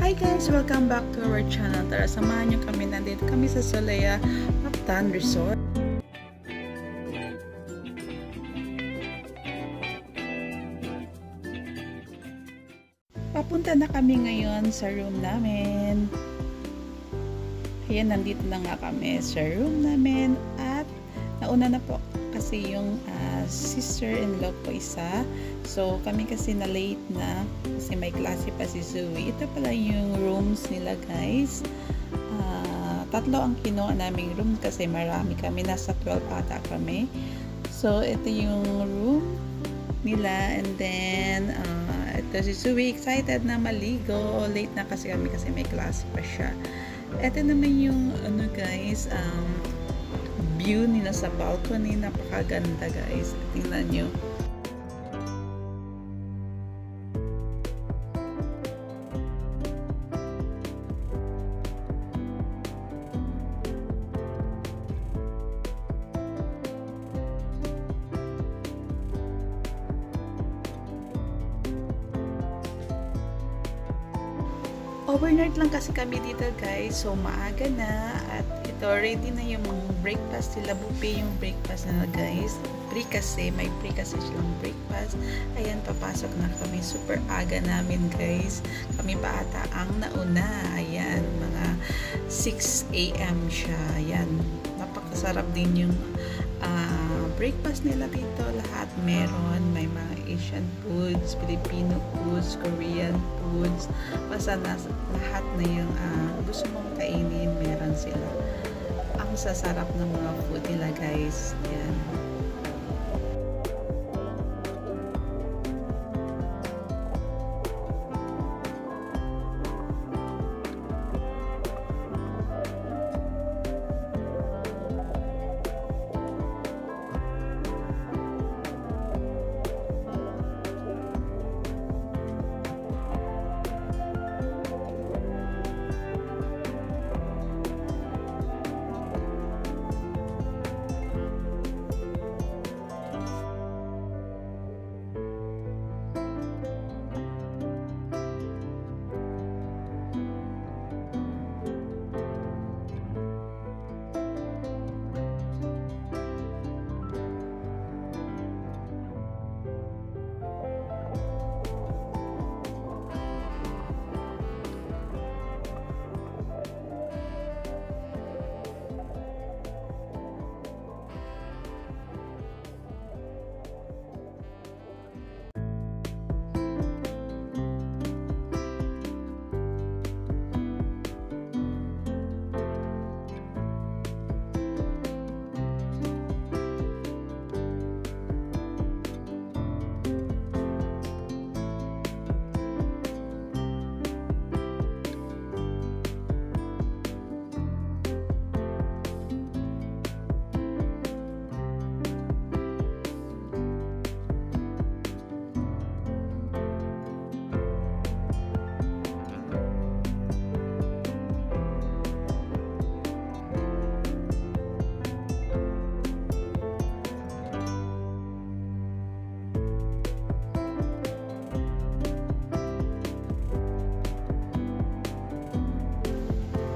Hi guys! Welcome back to our channel. Tara, samahan nyo kami. Nandito kami sa Solaya Mactan Resort. Papunta na kami ngayon sa room namin. Ayan, nandito na nga kami sa room namin. At nauna na po kasi yung sister-in-law ko isa. So, kami kasi na late na kasi may klase pa si Zoe. Ito pala yung rooms nila guys. Tatlo ang kinuha naming room kasi marami kami. Nasa 12 ata kami. So, ito yung room nila. And then, ito si Zoe excited na maligo. Late na kasi kami kasi may klase pa siya. Ito naman yung ano guys, view nila sa balcony. Napakaganda guys. Tingnan nyo. Overnight lang kasi kami dito guys. So maaga na. At ito ready na yung mga breakfast sila. Buffet yung breakfast na guys. Free kasi. May free kasi silang breakfast. Ayan, papasok na kami. Super aga namin guys. Kami pa ata ang nauna. Ayan, mga 6 AM siya. Ayan, napakasarap din yung breakfast nila dito. Lahat meron. May mga Asian foods, Filipino foods, Korean foods. Basta lahat na yung gusto mong kainin, meron sila. Ang sasarap ng mga food nila guys. Yan.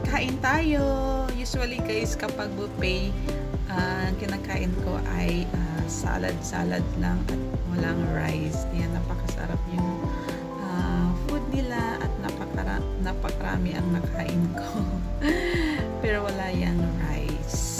Kain tayo. Usually guys, kapag buffet, kinakain ko ay salad lang at walang rice. Yan, napakasarap yung food nila at napakarami ang nakain ko. Pero wala yung rice.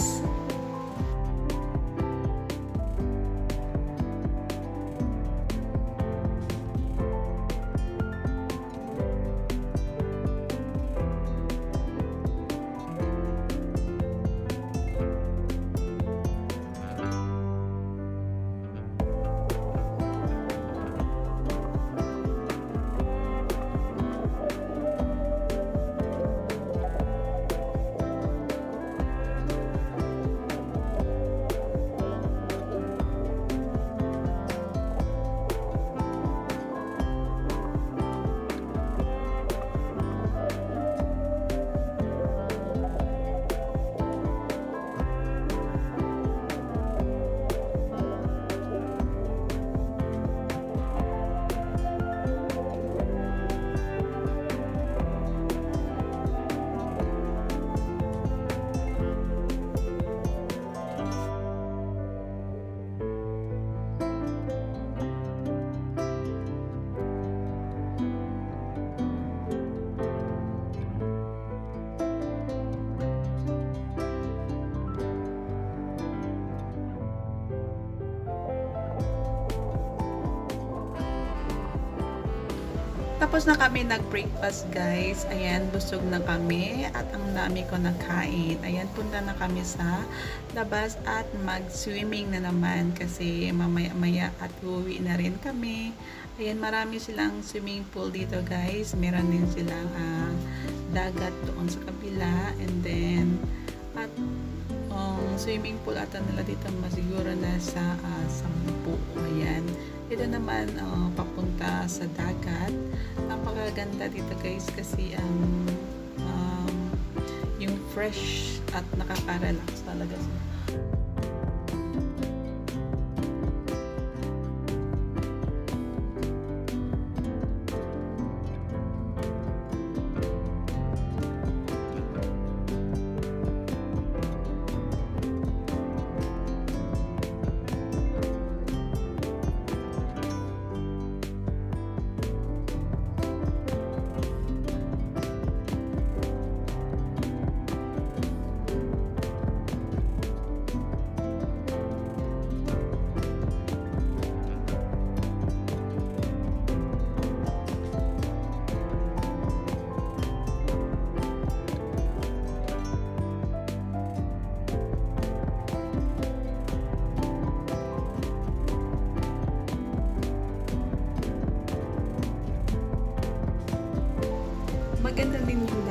Tapos na kami nag-breakfast guys. Ayan, busog na kami at ang dami ko nakain. Ayan, punta na kami sa labas at mag-swimming na naman kasi mamaya-maya at uwi na rin kami. Ayan, marami silang swimming pool dito guys. Meron din silang dagat doon sa kabila. And then, at swimming pool ata nila dito masiguro nasa 10. Ayan. Ito naman papunta sa dagat. Napakaganda dito guys kasi ang yung fresh at nakaka-relax talaga siya. Maganda din yung